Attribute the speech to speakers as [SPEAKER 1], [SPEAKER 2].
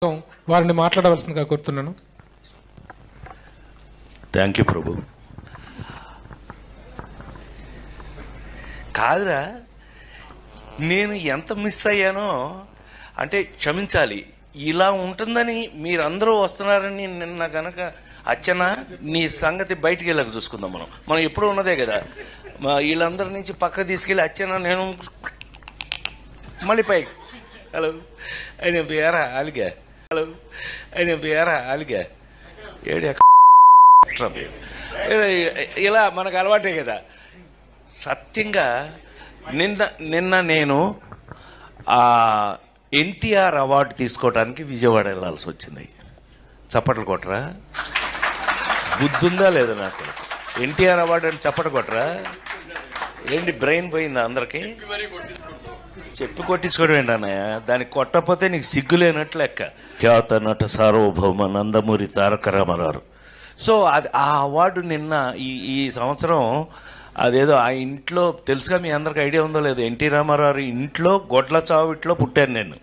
[SPEAKER 1] వారిని మాట్లాడవలసిందిగా కోరుతున్నాను.
[SPEAKER 2] థ్యాంక్ యూ ప్రభు. కాదురా, నేను ఎంత మిస్ అయ్యానో అంటే క్షమించాలి. ఇలా ఉంటుందని మీరందరూ వస్తున్నారని నిన్న గనక అచ్చన నీ సంగతి బయటికి వెళ్ళక చూసుకుందాం. మనం ఎప్పుడూ ఉన్నదే కదా. వీళ్ళందరి నుంచి పక్క తీసుకెళ్ళి అచ్చన నేను మళ్ళీ పైకి హలో అయిన పేరా అలిగా హలో అయిన పేరా అలిగా ఏడు ఇలా మనకు అలవాటే కదా. సత్యంగా నిన్న నేను ఎన్టీఆర్ అవార్డు తీసుకోవడానికి విజయవాడ వెళ్ళాల్సి వచ్చింది. చప్పట్లు కొట్టరా? బుద్ధుందా లేదా నాకు? ఎన్టీఆర్ అవార్డు అని చప్పట్లు కొట్టరా? ఏంటి బ్రెయిన్ పోయిందా అందరికి? చెప్పి కొట్టించుకోవడం ఏంటన్నయ్య? దానికి కొట్టకపోతే నీకు సిగ్గులేనట్లు లెక్క. ఖ్యాత నట సార్వభౌమ నందమూరి తారక రామారావు. సో అది ఆ అవార్డు నిన్న ఈ సంవత్సరం అదేదో ఆ ఇంట్లో తెలుసుగా, మీ అందరికి ఐడియా ఉందో లేదో, ఎన్టీ రామారావు ఇంట్లో గొడ్ల చావిట్లో పుట్టాను నేను.